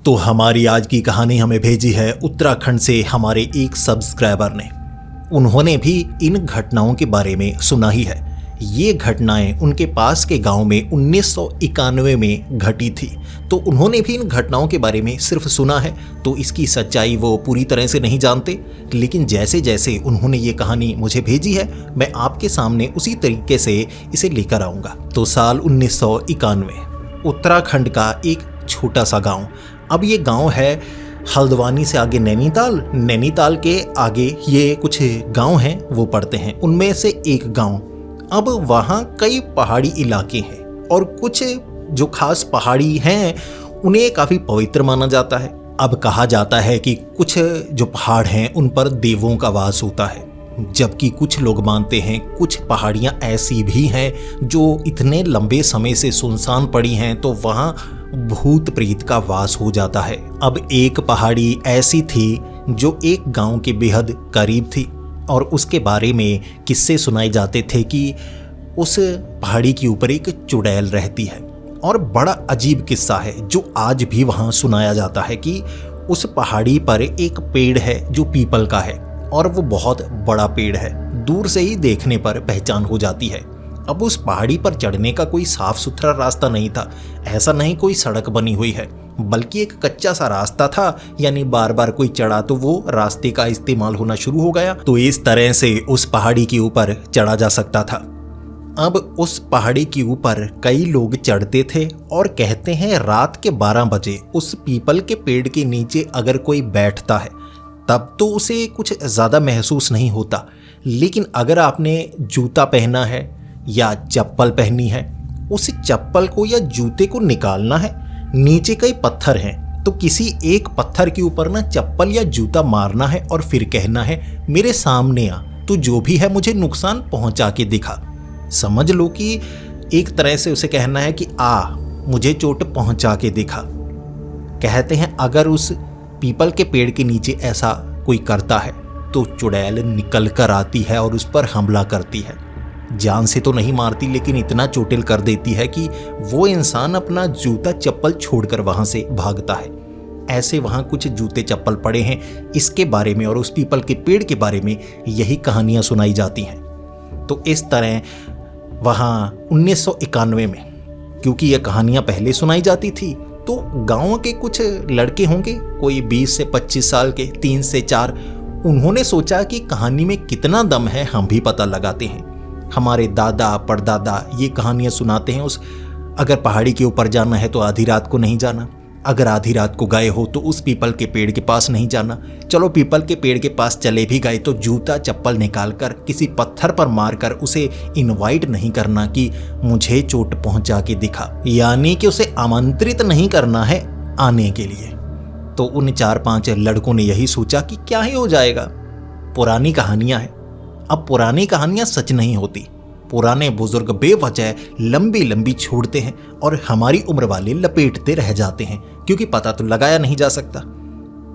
तो हमारी आज की कहानी हमें भेजी है उत्तराखंड से हमारे एक सब्सक्राइबर ने। उन्होंने भी इन घटनाओं के बारे में सुना ही है। ये घटनाएं उनके पास के गांव में 1991 में घटी थी। तो उन्होंने भी इन घटनाओं के बारे में सिर्फ सुना है, तो इसकी सच्चाई वो पूरी तरह से नहीं जानते। लेकिन जैसे जैसे उन्होंने ये कहानी मुझे भेजी है, मैं आपके सामने उसी तरीके से इसे लेकर आऊँगा। तो साल 1991, उत्तराखंड का एक छोटा सा गाँव। अब ये गांव है हल्द्वानी से आगे नैनीताल के आगे ये कुछ गांव हैं, वो पड़ते हैं। उनमें से एक गांव। अब वहाँ कई पहाड़ी इलाके हैं और कुछ जो खास पहाड़ी हैं उन्हें काफ़ी पवित्र माना जाता है। अब कहा जाता है कि कुछ जो पहाड़ हैं उन पर देवों का वास होता है, जबकि कुछ लोग मानते हैं कुछ पहाड़ियाँ ऐसी भी हैं जो इतने लंबे समय से सुनसान पड़ी हैं तो वहाँ भूत प्रेत का वास हो जाता है। अब एक पहाड़ी ऐसी थी जो एक गांव के बेहद करीब थी और उसके बारे में किस्से सुनाए जाते थे कि उस पहाड़ी के ऊपर एक चुड़ैल रहती है। और बड़ा अजीब किस्सा है जो आज भी वहाँ सुनाया जाता है कि उस पहाड़ी पर एक पेड़ है जो पीपल का है और वो बहुत बड़ा पेड़ है, दूर से ही देखने पर पहचान हो जाती है। अब उस पहाड़ी पर चढ़ने का कोई साफ सुथरा रास्ता नहीं था, ऐसा नहीं कोई सड़क बनी हुई है, बल्कि एक कच्चा सा रास्ता था। यानी बार बार कोई चढ़ा तो वो रास्ते का इस्तेमाल होना शुरू हो गया, तो इस तरह से उस पहाड़ी के ऊपर चढ़ा जा सकता था। अब उस पहाड़ी के ऊपर कई लोग चढ़ते थे और कहते हैं रात के 12 बजे उस पीपल के पेड़ के नीचे अगर कोई बैठता है तब तो उसे कुछ ज़्यादा महसूस नहीं होता, लेकिन अगर आपने जूता पहना है या चप्पल पहनी है, उस चप्पल को या जूते को निकालना है। नीचे कई पत्थर हैं तो किसी एक पत्थर के ऊपर ना चप्पल या जूता मारना है और फिर कहना है मेरे सामने आ, तो जो भी है मुझे नुकसान पहुंचा के दिखा। समझ लो कि एक तरह से उसे कहना है कि आ, मुझे चोट पहुंचा के दिखा। कहते हैं अगर उस पीपल के पेड़ के नीचे ऐसा कोई करता है तो चुड़ैल निकल कर आती है और उस पर हमला करती है। जान से तो नहीं मारती, लेकिन इतना चोटिल कर देती है कि वो इंसान अपना जूता चप्पल छोड़कर वहां से भागता है। ऐसे वहां कुछ जूते चप्पल पड़े हैं इसके बारे में और उस पीपल के पेड़ के बारे में यही कहानियां सुनाई जाती हैं। तो इस तरह वहां 1991 में, क्योंकि यह कहानियां पहले सुनाई जाती थी, तो गांव के कुछ लड़के होंगे, कोई 20 से 25 साल के, 3 से 4, उन्होंने सोचा कि कहानी में कितना दम है हम भी पता लगाते हैं। हमारे दादा परदादा ये कहानियाँ सुनाते हैं, उस अगर पहाड़ी के ऊपर जाना है तो आधी रात को नहीं जाना, अगर आधी रात को गए हो तो उस पीपल के पेड़ के पास नहीं जाना। चलो पीपल के पेड़ के पास चले भी गए तो जूता चप्पल निकालकर किसी पत्थर पर मारकर उसे इनवाइट नहीं करना कि मुझे चोट पहुंचा के दिखा, यानी कि उसे आमंत्रित नहीं करना है आने के लिए। तो उन 4-5 लड़कों ने यही सोचा कि क्या ही हो जाएगा, पुरानी कहानियां हैं। अब पुरानी कहानियां सच नहीं होती, पुराने बुजुर्ग बेवजह लंबी लंबी छोड़ते हैं और हमारी उम्र वाले लपेटते रह जाते हैं, क्योंकि पता तो लगाया नहीं जा सकता।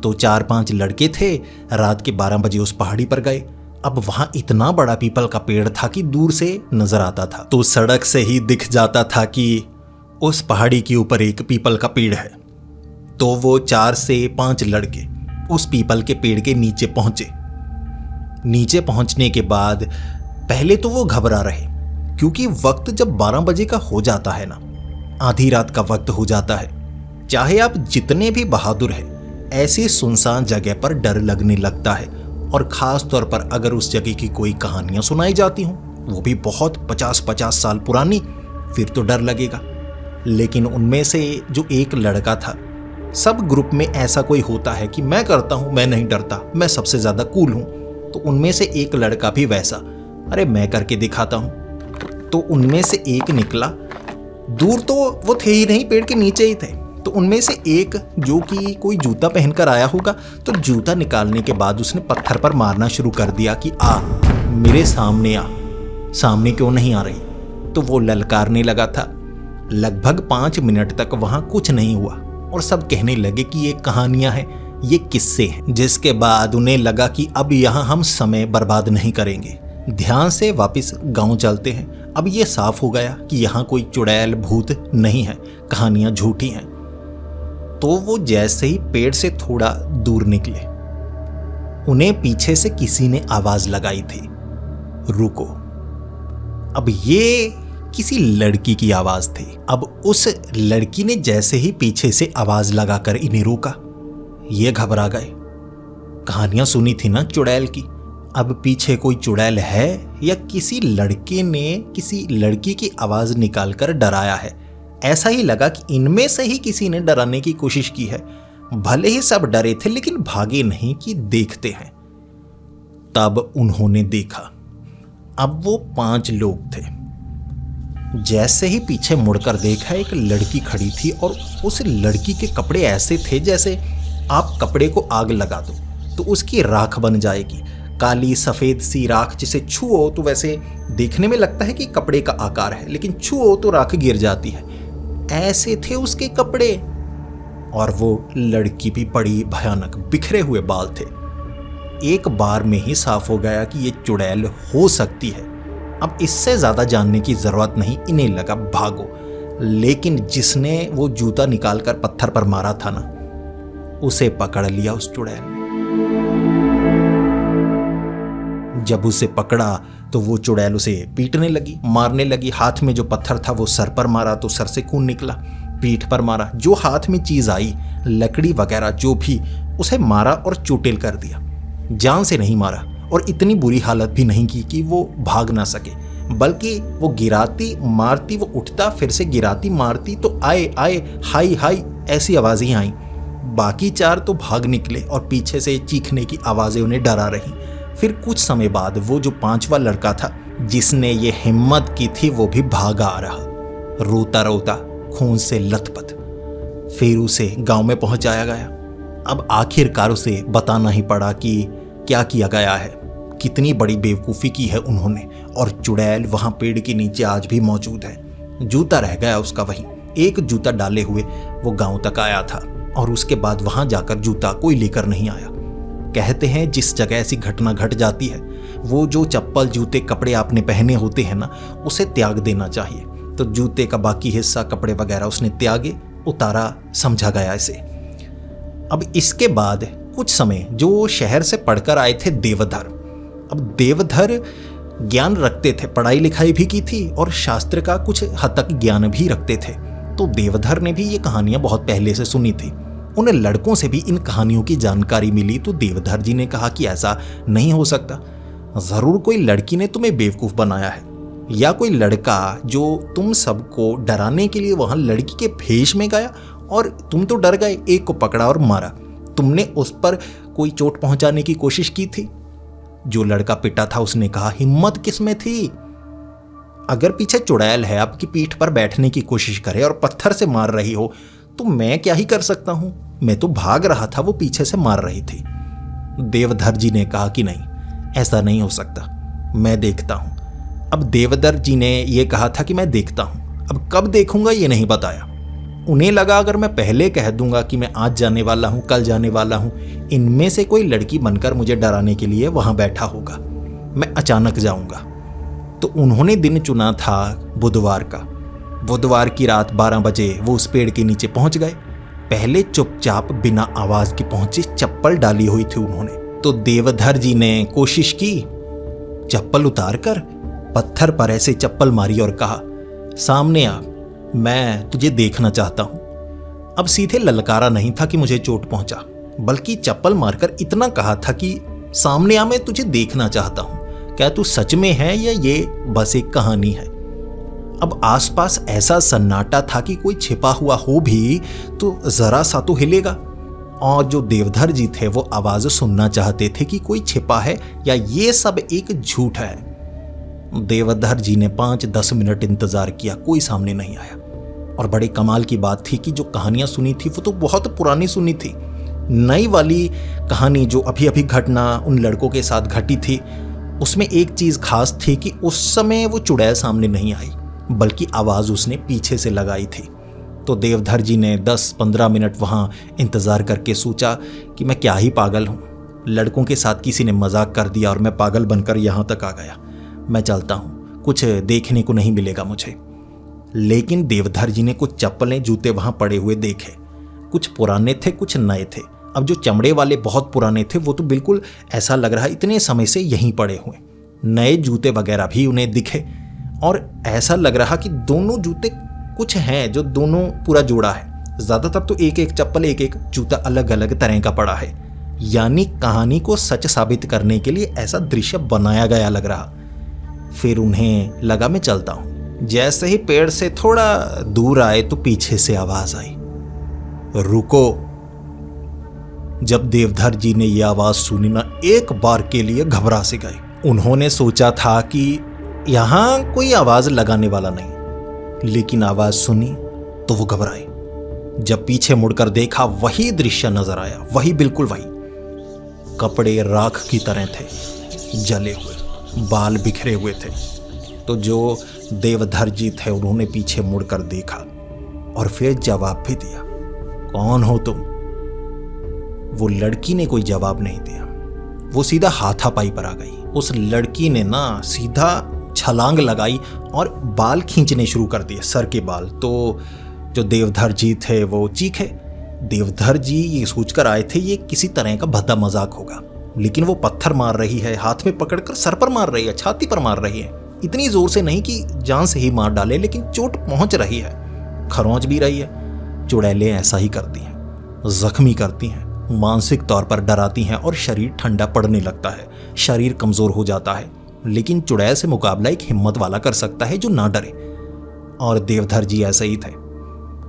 तो 4-5 लड़के थे, रात के 12 बजे उस पहाड़ी पर गए। अब वहां इतना बड़ा पीपल का पेड़ था कि दूर से नजर आता था, तो सड़क से ही दिख जाता था कि उस पहाड़ी के ऊपर एक पीपल का पेड़ है। तो वो 4 से 5 लड़के उस पीपल के पेड़ के नीचे पहुंचे। नीचे पहुंचने के बाद पहले तो वो घबरा रहे, क्योंकि वक्त जब 12 बजे का हो जाता है ना, आधी रात का वक्त हो जाता है, चाहे आप जितने भी बहादुर हैं, ऐसी सुनसान जगह पर डर लगने लगता है। और खास तौर पर अगर उस जगह की कोई कहानियां सुनाई जाती हों, वो भी बहुत 50-50 साल पुरानी, फिर तो डर लगेगा। लेकिन उनमें से जो एक लड़का था, सब ग्रुप में ऐसा कोई होता है कि मैं करता हूं, मैं नहीं डरता, मैं सबसे ज्यादा कूल हूं, तो उनमें से एक लड़का भी वैसा, अरे मैं करके दिखाता हूं। तो उनमें से एक निकला, दूर तो वो थे ही नहीं, पेड़ के नीचे ही थे। तो उनमें से एक जो कि कोई जूता पहनकर आया होगा, तो जूता निकालने के बाद उसने पत्थर पर मारना शुरू कर दिया कि आ, मेरे सामने आ, सामने क्यों नहीं आ रही। तो वो ललकारने लगा था। लगभग 5 मिनट तक वहां कुछ नहीं हुआ और सब कहने लगे कि ये कहानियां हैं, ये किस्से हैं। जिसके बाद उन्हें लगा कि अब यहाँ हम समय बर्बाद नहीं करेंगे, ध्यान से वापस गांव चलते हैं। अब ये साफ हो गया कि यहाँ कोई चुड़ैल भूत नहीं है, कहानियां झूठी हैं। तो वो जैसे ही पेड़ से थोड़ा दूर निकले, उन्हें पीछे से किसी ने आवाज लगाई थी, रुको। अब ये किसी लड़की की आवाज थी। अब उस लड़की ने जैसे ही पीछे से आवाज लगाकर इन्हें रोका, ये घबरा गए। कहानियां सुनी थी ना चुड़ैल की, अब पीछे कोई चुड़ैल है या किसी लड़के ने किसी लड़की की आवाज निकालकर डराया है। ऐसा ही लगा कि इनमें से ही किसी ने डराने की कोशिश की है। भले ही सब डरे थे लेकिन भागे नहीं कि देखते हैं। तब उन्होंने देखा, अब वो 5 लोग थे। जैसे ही पीछे मुड़कर देखा, एक लड़की खड़ी थी और उस लड़की के कपड़े ऐसे थे जैसे आप कपड़े को आग लगा दो तो उसकी राख बन जाएगी। काली सफेद सी राख, जिसे छुओ तो वैसे देखने में लगता है कि कपड़े का आकार है, लेकिन छुओ तो राख गिर जाती है। ऐसे थे उसके कपड़े। और वो लड़की भी बड़ी भयानक, बिखरे हुए बाल थे। एक बार में ही साफ हो गया कि ये चुड़ैल हो सकती है। अब इससे ज्यादा जानने की जरूरत नहीं, इन्हें लगा भागो। लेकिन जिसने वो जूता निकालकर पत्थर पर मारा था ना, उसे पकड़ लिया उस चुड़ैल ने। जब उसे पकड़ा तो वो चुड़ैल उसे पीटने लगी, मारने लगी। हाथ में जो पत्थर था वो सर पर मारा तो सर से खून निकला, पीठ पर मारा, जो हाथ में चीज आई, लकड़ी वगैरह जो भी, उसे मारा और चोटिल कर दिया। जान से नहीं मारा और इतनी बुरी हालत भी नहीं की कि वो भाग ना सके, बल्कि वो गिराती मारती, वो उठता फिर से गिराती मारती तो आए आए हाई हाई ऐसी आवाजें आई। बाकी 4 तो भाग निकले और पीछे से चीखने की आवाजें उन्हें डरा रही। फिर कुछ समय बाद वो जो 5वां लड़का था जिसने ये हिम्मत की थी, वो भी भागा आ रहा, रोता रोता, खून से लथपथ। फिर उसे गांव में पहुंचाया गया। अब आखिरकार उसे बताना ही पड़ा कि क्या किया गया है, कितनी बड़ी बेवकूफ़ी की है उन्होंने। और चुड़ैल वहां पेड़ के नीचे आज भी मौजूद है। जूता रह गया उसका वहीं, एक जूता डाले हुए वो गांव तक आया था और उसके बाद वहां जाकर जूता कोई लेकर नहीं आया। कहते हैं जिस जगह ऐसी घटना घट जाती है, वो जो चप्पल जूते कपड़े आपने पहने होते हैं ना, उसे त्याग देना चाहिए। तो जूते का बाकी हिस्सा, कपड़े वगैरह उसने त्यागे, उतारा, समझा गया इसे। अब इसके बाद कुछ समय जो शहर से पढ़कर आए थे देवधर। अब देवधर ज्ञान रखते थे, पढ़ाई लिखाई भी की थी और शास्त्र का कुछ हद तक ज्ञान भी रखते थे। तो देवधर ने भी ये कहानियां बहुत पहले से सुनी थी। उन लड़कों से भी इन कहानियों की जानकारी मिली। तो देवधर जी ने कहा कि ऐसा नहीं हो सकता, जरूर कोई लड़की ने तुम्हें बेवकूफ बनाया है, या कोई लड़का जो तुम सबको डराने के लिए वहां लड़की के भेष में गया और तुम तो डर गए, एक को पकड़ा और मारा। तुमने उस पर कोई चोट पहुंचाने की कोशिश की थी? जो लड़का पिटा था उसने कहा, हिम्मत किस में थी? अगर पीछे चुड़ैल है, आपकी पीठ पर बैठने की कोशिश करे और पत्थर से मार रही हो, तो मैं क्या ही कर सकता हूं? मैं तो भाग रहा था, वो पीछे से मार रही थी। देवधर जी ने कहा कि नहीं, ऐसा नहीं हो सकता, मैं देखता हूं। अब देवधर जी ने यह कहा था कि मैं देखता हूं, अब कब देखूंगा ये नहीं बताया। उन्हें लगा अगर मैं पहले कह दूंगा कि मैं आज जाने वाला हूं, कल जाने वाला हूं, इनमें से कोई लड़की बनकर मुझे डराने के लिए वहां बैठा होगा, मैं अचानक जाऊंगा। तो उन्होंने दिन चुना था बुधवार का। बुधवार की रात 12 बजे वो उस पेड़ के नीचे पहुंच गए। पहले चुपचाप बिना आवाज के पहुंचे, चप्पल डाली हुई थी उन्होंने। तो देवधर जी ने कोशिश की, चप्पल उतार कर पत्थर पर ऐसे चप्पल मारी और कहा, सामने आ, मैं तुझे देखना चाहता हूं। अब सीधे ललकारा नहीं था कि मुझे चोट पहुंचा, बल्कि चप्पल मारकर इतना कहा था कि सामने आ, मैं तुझे देखना चाहता हूं, क्या तू सच में है या ये बस एक कहानी है? अब आसपास ऐसा सन्नाटा था कि कोई छिपा हुआ हो भी तो जरा सा तो हिलेगा। और जो देवधर जी थे वो आवाज सुनना चाहते थे कि कोई छिपा है या ये सब एक झूठ है। देवधर जी ने 5-10 मिनट इंतजार किया, कोई सामने नहीं आया। और बड़े कमाल की बात थी कि जो कहानियां सुनी थी वो तो बहुत पुरानी सुनी थी। नई वाली कहानी जो अभी अभी घटना उन लड़कों के साथ घटी थी, उसमें एक चीज खास थी कि उस समय वो चुड़ैल सामने नहीं आई, बल्कि आवाज उसने पीछे से लगाई थी। तो देवधर जी ने 10-15 मिनट वहां इंतजार करके सोचा कि मैं क्या ही पागल हूं, लड़कों के साथ किसी ने मजाक कर दिया और मैं पागल बनकर यहां तक आ गया, मैं चलता हूं, कुछ देखने को नहीं मिलेगा मुझे। लेकिन देवधर जी ने कुछ चप्पलें जूते वहां पड़े हुए देखे। कुछ पुराने थे कुछ नए थे। अब जो चमड़े वाले बहुत पुराने थे वो तो बिल्कुल ऐसा लग रहा इतने समय से यहीं पड़े हुए। नए जूते वगैरह भी उन्हें दिखे और ऐसा लग रहा कि दोनों जूते कुछ हैं जो दोनों पूरा जोड़ा है। ज़्यादातर तो एक एक चप्पल एक एक जूता अलग अलग तरह का पड़ा है, यानी कहानी को सच साबित करने के लिए ऐसा दृश्य बनाया गया लग रहा। फिर उन्हें लगा मैं चलता हूँ। जैसे ही पेड़ से थोड़ा दूर आए तो पीछे से आवाज आई, रुको। जब देवधर जी ने यह आवाज सुनी ना, एक बार के लिए घबरा से गए। उन्होंने सोचा था कि यहां कोई आवाज लगाने वाला नहीं, लेकिन आवाज सुनी तो वो घबराए। जब पीछे मुड़कर देखा वही दृश्य नजर आया, वही बिल्कुल वही। कपड़े राख की तरह थे, जले हुए, बाल बिखरे हुए थे। तो जो देवधर जी थे उन्होंने पीछे मुड़कर देखा और फिर जवाब भी दिया, कौन हो तुम? वो लड़की ने कोई जवाब नहीं दिया, वो सीधा हाथापाई पर आ गई। उस लड़की ने ना सीधा छलांग लगाई और बाल खींचने शुरू कर दिए, सर के बाल। तो जो देवधर जी थे वो चीखे। देवधर जी ये सोचकर आए थे ये किसी तरह का भद्दा मजाक होगा, लेकिन वो पत्थर मार रही है, हाथ में पकड़कर सर पर मार रही है, छाती पर मार रही है। इतनी जोर से नहीं कि जान से ही मार डाले, लेकिन चोट पहुंच रही है, खरोंच भी रही है। चुड़ैलें ऐसा ही करती हैं, जख्मी करती हैं, मानसिक तौर पर डराती हैं और शरीर ठंडा पड़ने लगता है, शरीर कमजोर हो जाता है। लेकिन चुड़ैल से मुकाबला एक हिम्मत वाला कर सकता है जो ना डरे, और देवधर जी ऐसे ही थे।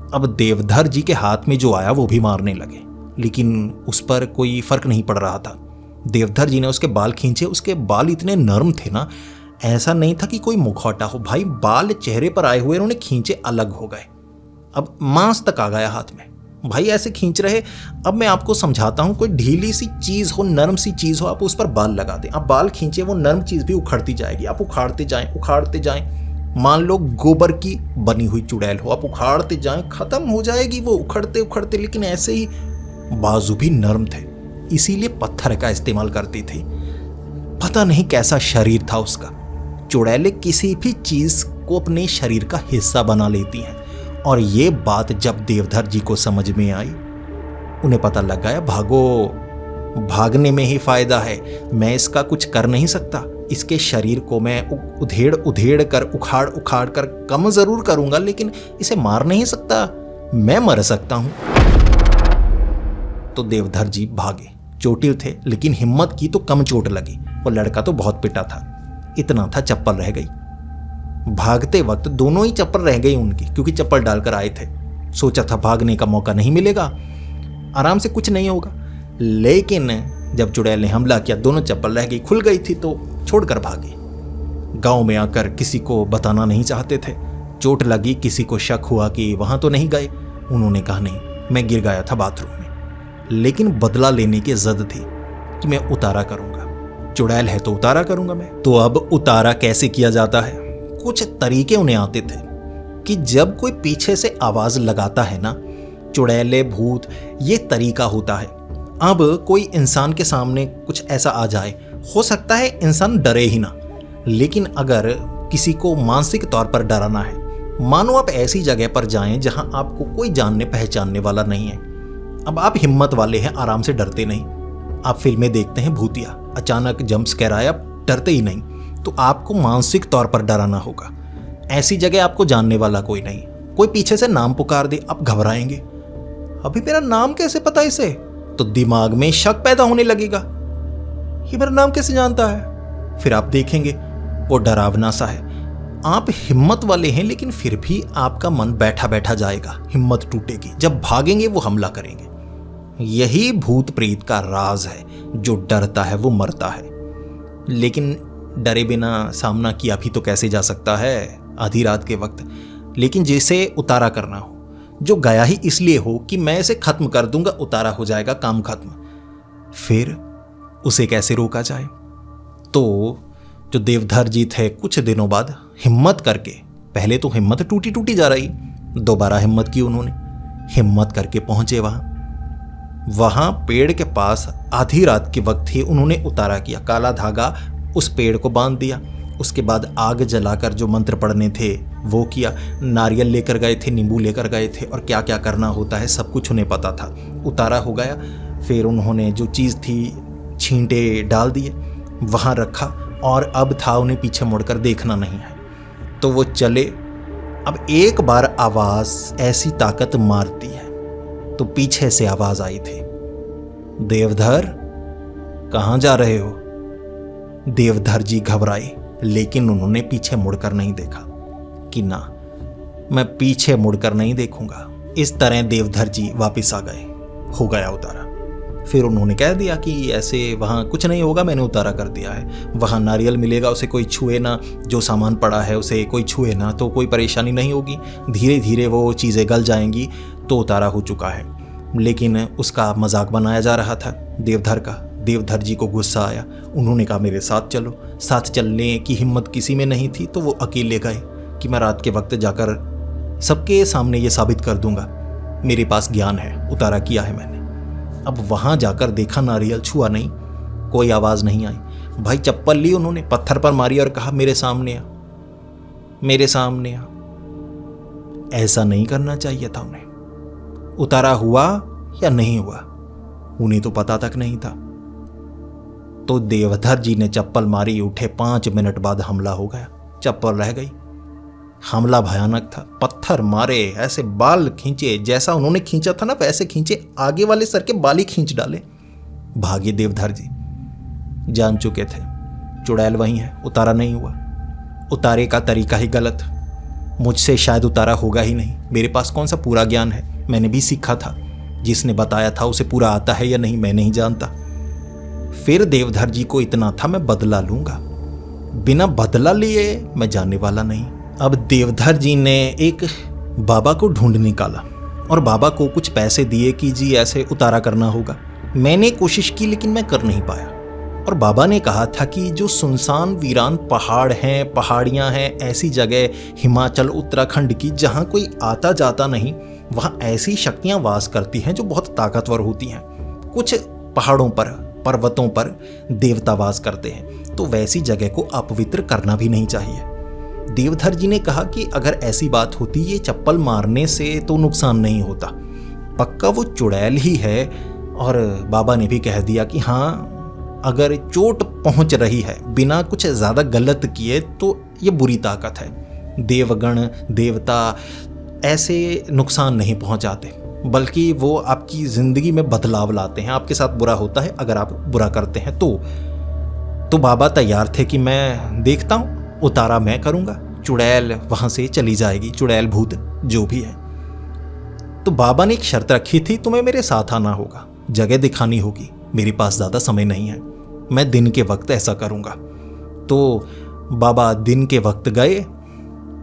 अब देवधर जी के हाथ में जो आया वो भी मारने लगे, लेकिन उस पर कोई फर्क नहीं पड़ रहा था। देवधर जी ने उसके बाल खींचे, उसके बाल इतने नर्म थे ना, ऐसा नहीं था कि कोई मुखौटा हो। भाई बाल चेहरे पर आए हुए उन्होंने खींचे, अलग हो गए, अब मांस तक आ गया हाथ में। भाई ऐसे खींच रहे। अब मैं आपको समझाता हूं, कोई ढीली सी चीज हो, नरम सी चीज हो, आप उस पर बाल लगा दें, आप बाल खींचे, वो नरम चीज भी उखड़ती जाएगी, आप उखाड़ते जाएं उखाड़ते जाएं। मान लो गोबर की बनी हुई चुड़ैल हो, आप उखाड़ते जाएं, खत्म हो जाएगी वो उखड़ते उखड़ते। लेकिन ऐसे ही बाजू भी नरम थे, इसीलिए पत्थर का इस्तेमाल करती थी। पता नहीं कैसा शरीर था उसका। चुड़ैलें किसी भी चीज को अपने शरीर का हिस्सा बना लेती हैं, और ये बात जब देवधर जी को समझ में आई, उन्हें पता लग गया भागो, भागने में ही फायदा है। मैं इसका कुछ कर नहीं सकता, इसके शरीर को मैं उधेड़ उधेड़ कर, उखाड़ उखाड़ कर कम जरूर करूंगा, लेकिन इसे मार नहीं सकता, मैं मर सकता हूं। तो देवधर जी भागे। चोटिल थे लेकिन हिम्मत की तो कम चोट लगी। वो लड़का तो बहुत पिटा था, इतना था चप्पल रह गई। भागते वक्त दोनों ही चप्पल रह गई उनकी, क्योंकि चप्पल डालकर आए थे। सोचा था भागने का मौका नहीं मिलेगा, आराम से कुछ नहीं होगा। लेकिन जब चुड़ैल ने हमला किया, दोनों चप्पल रह गई, खुल गई थी तो छोड़कर भागे। गांव में आकर किसी को बताना नहीं चाहते थे। चोट लगी, किसी को शक हुआ कि वहां तो नहीं गए। उन्होंने कहा नहीं, मैं गिर गया था बाथरूम में, लेकिन बदला लेने की जिद थी कि मैं उतारा करूंगा, चुड़ैल है तो उतारा करूंगा मैं। तो अब उतारा कैसे किया जाता है? कुछ तरीके उन्हें आते थे कि जब कोई पीछे से आवाज लगाता है ना, चुड़ैले भूत, ये तरीका होता है। अब कोई इंसान के सामने कुछ ऐसा आ जाए, हो सकता है इंसान डरे ही ना, लेकिन अगर किसी को मानसिक तौर पर डराना है, मानो आप ऐसी जगह पर जाएं जहां आपको कोई जानने पहचानने वाला नहीं है। अब आप हिम्मत वाले हैं, आराम से डरते नहीं। आप फिल्में देखते हैं भूतिया, अचानक जंप स्केयर आया, आप डरते ही नहीं। तो आपको मानसिक तौर पर डराना होगा। ऐसी जगह आपको जानने वाला कोई नहीं, कोई पीछे से नाम पुकार दे, आप घबराएंगे, अभी मेरा नाम कैसे पता इसे? तो दिमाग में शक पैदा होने लगेगा, ये मेरा नाम कैसे जानता है? फिर आप देखेंगे वो डरावना सा है। आप हिम्मत वाले हैं, लेकिन फिर भी आपका मन बैठा बैठा जाएगा, हिम्मत टूटेगी। जब भागेंगे वो हमला करेंगे। यही भूत प्रेत का राज है, जो डरता है वो मरता है। लेकिन डरे बिना सामना किया भी तो कैसे जा सकता है आधी रात के वक्त? लेकिन जिसे उतारा करना हो, जो गया ही इसलिए हो कि मैं इसे खत्म कर दूंगा, उतारा हो जाएगा, काम खत्म, फिर उसे कैसे रोका जाए? तो जो देवधर जी थे कुछ दिनों बाद हिम्मत करके, पहले तो हिम्मत टूटी टूटी जा रही, दोबारा हिम्मत की उन्होंने, हिम्मत करके पहुंचे वहां पेड़ के पास आधी रात के वक्त ही उन्होंने उतारा किया। काला धागा उस पेड़ को बांध दिया, उसके बाद आग जलाकर जो मंत्र पढ़ने थे वो किया, नारियल लेकर गए थे, नींबू लेकर गए थे, और क्या क्या करना होता है सब कुछ उन्हें पता था। उतारा हो गया, फिर उन्होंने जो चीज़ थी छींटे डाल दिए, वहाँ रखा, और अब था उन्हें पीछे मुड़कर देखना नहीं है। तो वो चले। अब एक बार आवाज़ ऐसी ताकत मारती है तो पीछे से आवाज़ आई थी, देवधर कहाँ जा रहे हो? देवधर जी घबराए, लेकिन उन्होंने पीछे मुड़कर नहीं देखा कि ना, मैं पीछे मुड़कर नहीं देखूंगा। इस तरह देवधर जी वापस आ गए। हो गया उतारा। फिर उन्होंने कह दिया कि ऐसे वहाँ कुछ नहीं होगा, मैंने उतारा कर दिया है, वहाँ नारियल मिलेगा, उसे कोई छुए ना, जो सामान पड़ा है उसे कोई छुए ना, तो कोई परेशानी नहीं होगी, धीरे धीरे वो चीज़ें गल जाएंगी, तो उतारा हो चुका है। लेकिन उसका मजाक बनाया जा रहा था देवधर का। देवधर जी को गुस्सा आया, उन्होंने कहा मेरे साथ चलो। साथ चलने की हिम्मत किसी में नहीं थी, तो वो अकेले गए कि मैं रात के वक्त जाकर सबके सामने ये साबित कर दूंगा मेरे पास ज्ञान है, उतारा किया है मैंने। अब वहाँ जाकर देखा नारियल, छुआ नहीं, कोई आवाज़ नहीं आई। भाई चप्पल ली उन्होंने, पत्थर पर मारी और कहा मेरे सामने आ, मेरे सामने आ। ऐसा नहीं करना चाहिए था उन्हें। उतारा हुआ या नहीं हुआ उन्हें तो पता तक नहीं था। तो देवधर जी ने चप्पल मारी, उठे, 5 मिनट बाद हमला हो गया, चप्पल रह गई। हमला भयानक था, पत्थर मारे, ऐसे बाल खींचे, जैसा उन्होंने खींचा था ना वैसे खींचे, आगे वाले सर के बाल ही खींच डाले। भागे देवधर जी, जान चुके थे चुड़ैल वही है, उतारा नहीं हुआ। उतारे का तरीका ही गलत, मुझसे शायद उतारा होगा ही नहीं। मेरे पास कौन सा पूरा ज्ञान है, मैंने भी सीखा था, जिसने बताया था उसे पूरा आता है या नहीं मैं नहीं जानता। फिर देवधर जी को इतना था मैं बदला लूंगा, बिना बदला लिए मैं जाने वाला नहीं। अब देवधर जी ने एक बाबा को ढूंढ निकाला और बाबा को कुछ पैसे दिए कि जी ऐसे उतारा करना होगा। मैंने कोशिश की लेकिन मैं कर नहीं पाया। और बाबा ने कहा था कि जो सुनसान वीरान पहाड़ हैं, पहाड़ियां हैं, ऐसी जगह हिमाचल उत्तराखंड की जहां कोई आता जाता नहीं, वहां ऐसी शक्तियां वास करती हैं जो बहुत ताकतवर होती हैं। कुछ पहाड़ों पर, पर्वतों पर देवता वास करते हैं, तो वैसी जगह को अपवित्र करना भी नहीं चाहिए। देवधर जी ने कहा कि अगर ऐसी बात होती, ये चप्पल मारने से तो नुकसान नहीं होता, पक्का वो चुड़ैल ही है। और बाबा ने भी कह दिया कि हाँ, अगर चोट पहुंच रही है बिना कुछ ज़्यादा गलत किए तो ये बुरी ताकत है। देवगण, देवता ऐसे नुकसान नहीं पहुंचाते, बल्कि वो आपकी ज़िंदगी में बदलाव लाते हैं। आपके साथ बुरा होता है अगर आप बुरा करते हैं तो बाबा तैयार थे कि मैं देखता हूँ, उतारा मैं करूँगा, चुड़ैल वहाँ से चली जाएगी, चुड़ैल भूत जो भी है। तो बाबा ने एक शर्त रखी थी, तुम्हें मेरे साथ आना होगा, जगह दिखानी होगी, मेरे पास ज़्यादा समय नहीं है, मैं दिन के वक्त ऐसा करूँगा। तो बाबा दिन के वक्त गए,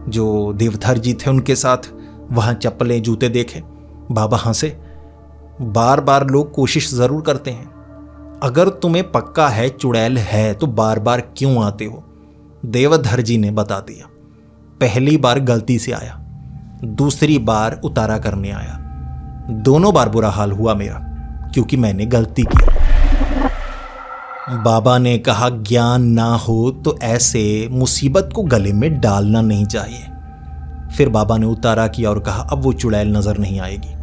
जो देवधर जी थे उनके साथ, वहाँ चप्पलें जूते देखे। बाबा हंसे, बार बार लोग कोशिश ज़रूर करते हैं, अगर तुम्हें पक्का है चुड़ैल है तो बार बार क्यों आते हो? देवधर जी ने बता दिया, पहली बार गलती से आया, दूसरी बार उतारा करने आया, दोनों बार बुरा हाल हुआ मेरा क्योंकि मैंने गलती की। बाबा ने कहा ज्ञान ना हो तो ऐसे मुसीबत को गले में डालना नहीं चाहिए। फिर बाबा ने उतारा किया और कहा अब वो चुड़ैल नजर नहीं आएगी।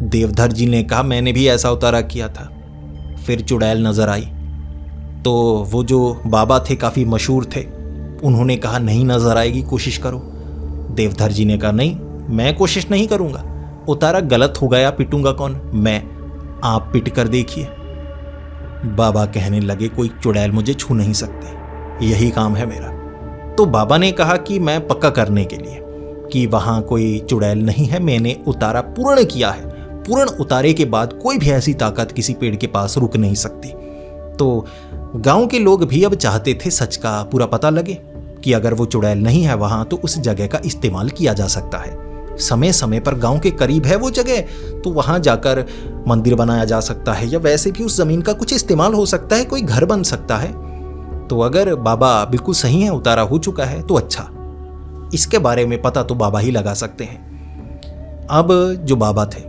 देवधर जी ने कहा मैंने भी ऐसा उतारा किया था, फिर चुड़ैल नजर आई। तो वो जो बाबा थे काफ़ी मशहूर थे, उन्होंने कहा नहीं नजर आएगी, कोशिश करो। देवधर जी ने कहा नहीं, मैं कोशिश नहीं करूँगा, उतारा गलत हो गया, पिटूंगा कौन? मैं, आप पिट कर देखिए। बाबा कहने लगे कोई चुड़ैल मुझे छू नहीं सकती, यही काम है मेरा। तो बाबा ने कहा कि मैं पक्का करने के लिए कि वहाँ कोई चुड़ैल नहीं है, मैंने उतारा पूर्ण किया है, पूर्ण उतारे के बाद कोई भी ऐसी ताकत किसी पेड़ के पास रुक नहीं सकती। तो गांव के लोग भी अब चाहते थे सच का पूरा पता लगे कि अगर वो चुड़ैल नहीं है वहाँ तो उस जगह का इस्तेमाल किया जा सकता है। समय समय पर गांव के करीब है वो जगह, तो वहाँ जाकर मंदिर बनाया जा सकता है, या वैसे भी उस ज़मीन का कुछ इस्तेमाल हो सकता है, कोई घर बन सकता है। तो अगर बाबा बिल्कुल सही है, उतारा हो चुका है तो अच्छा, इसके बारे में पता तो बाबा ही लगा सकते हैं। अब जो बाबा थे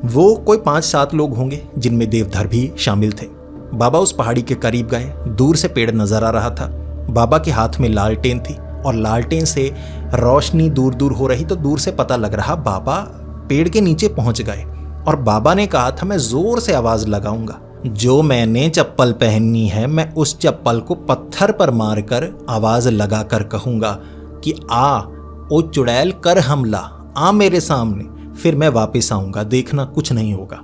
वो कोई 5-7 लोग होंगे, जिनमें देवधर भी शामिल थे। बाबा उस पहाड़ी के करीब गए, दूर से पेड़ नजर आ रहा था, बाबा के हाथ में लालटेन थी और लालटेन से रोशनी दूर दूर हो रही, तो दूर से पता लग रहा बाबा पेड़ के नीचे पहुंच गए। और बाबा ने कहा था मैं जोर से आवाज लगाऊंगा, जो मैंने चप्पल पहननी है मैं उस चप्पल को पत्थर पर मारकर आवाज लगाकर कहूंगा कि आ ओ चुड़ैल कर हमला, आ मेरे सामने, फिर मैं वापस आऊंगा, देखना कुछ नहीं होगा।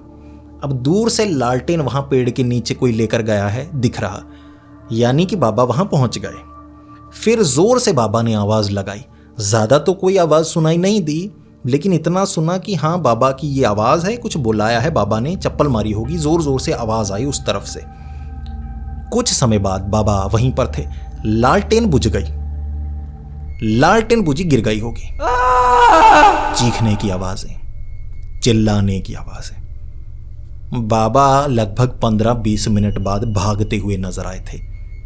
अब दूर से लालटेन वहां पेड़ के नीचे कोई लेकर गया है दिख रहा, यानी कि बाबा वहां पहुंच गए। फिर जोर से बाबा ने आवाज लगाई। ज्यादा तो कोई आवाज सुनाई नहीं दी, लेकिन इतना सुना कि हाँ बाबा की ये आवाज है, कुछ बुलाया है बाबा ने, चप्पल मारी होगी, जोर जोर से आवाज आई उस तरफ से। कुछ समय बाद बाबा वहीं पर थे, लालटेन बुझ गई, लालटेन बुझी गिर गई होगी। चीखने की आवाजें, चिल्लाने की आवाजें। बाबा लगभग 15-20 मिनट बाद भागते हुए नजर आए थे।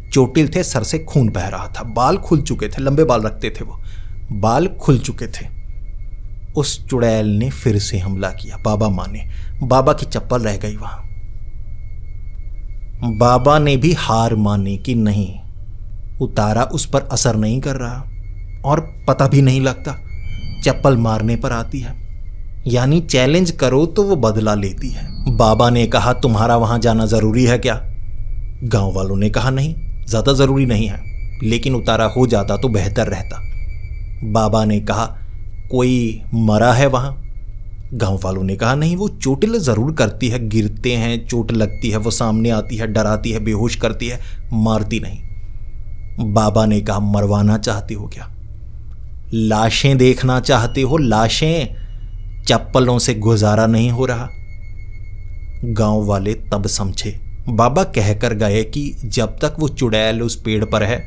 चोटिल थे, सर से खून बह रहा था, बाल खुल चुके थे, लंबे बाल रखते थे वो, बाल खुल चुके थे। उस चुड़ैल ने फिर से हमला किया, बाबा माने। बाबा की चप्पल रह गई वहां। बाबा ने भी हार मानी कि नहीं, उतारा उस पर असर नहीं कर रहा और पता भी नहीं लगता, चप्पल मारने पर आती है, यानी चैलेंज करो तो वो बदला लेती है। बाबा ने कहा तुम्हारा वहां जाना जरूरी है क्या? गांव वालों ने कहा नहीं, ज्यादा जरूरी नहीं है, लेकिन उतारा हो जाता तो बेहतर रहता। बाबा ने कहा कोई मरा है वहां? गांव वालों ने कहा नहीं, वो चोटिल जरूर करती है, गिरते हैं चोट लगती है, वो सामने आती है, डराती है, बेहोश करती है, मारती नहीं। बाबा ने कहा मरवाना चाहती हो क्या? लाशें देखना चाहते हो? लाशें, चप्पलों से गुजारा नहीं हो रहा। गांव वाले तब समझे। बाबा कहकर गए कि जब तक वो चुड़ैल उस पेड़ पर है,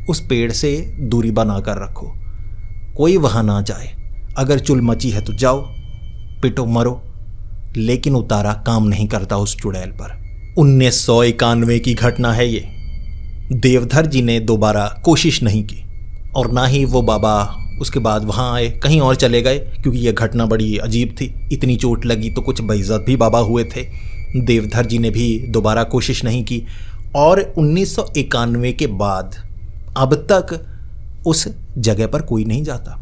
उस पेड़ से दूरी बनाकर रखो, कोई वहां ना जाए। अगर चुल मची है तो जाओ, पिटो, मरो, लेकिन उतारा काम नहीं करता उस चुड़ैल पर। 1991 की घटना है ये। देवधर जी ने दोबारा कोशिश नहीं की और ना ही वो बाबा उसके बाद वहां आए, कहीं और चले गए, क्योंकि यह घटना बड़ी अजीब थी। इतनी चोट लगी तो कुछ बेइज्जत भी बाबा हुए थे। देवधर जी ने भी दोबारा कोशिश नहीं की और 1991 के बाद अब तक उस जगह पर कोई नहीं जाता।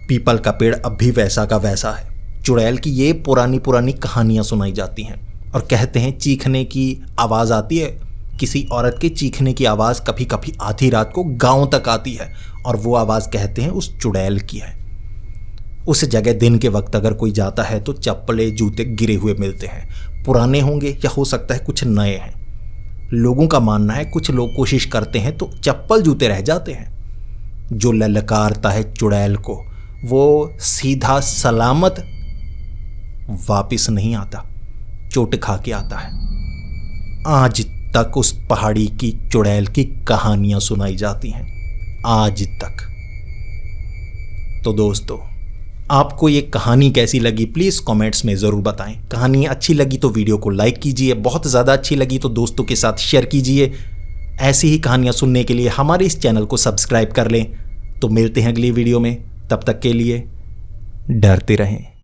पीपल का पेड़ अब भी वैसा का वैसा है। चुड़ैल की ये पुरानी पुरानी कहानियां सुनाई जाती हैं और कहते हैं चीखने की आवाज़ आती है। किसी औरत के चीखने की आवाज़ कभी कभी आधी रात को गांव तक आती है और वो आवाज़ कहते हैं उस चुड़ैल की है। उस जगह दिन के वक्त अगर कोई जाता है तो चप्पलें जूते गिरे हुए मिलते हैं, पुराने होंगे या हो सकता है कुछ नए हैं। लोगों का मानना है कुछ लोग कोशिश करते हैं तो चप्पल जूते रह जाते हैं। जो ललकारता है चुड़ैल को वो सीधा सलामत वापिस नहीं आता, चोट खा के आता है। आज तक उस पहाड़ी की चुड़ैल की कहानियां सुनाई जाती हैं, आज तक। तो दोस्तों, आपको ये कहानी कैसी लगी प्लीज़ कमेंट्स में ज़रूर बताएं। कहानी अच्छी लगी तो वीडियो को लाइक कीजिए, बहुत ज़्यादा अच्छी लगी तो दोस्तों के साथ शेयर कीजिए। ऐसी ही कहानियां सुनने के लिए हमारे इस चैनल को सब्सक्राइब कर लें। तो मिलते हैं अगली वीडियो में, तब तक के लिए डरते रहें।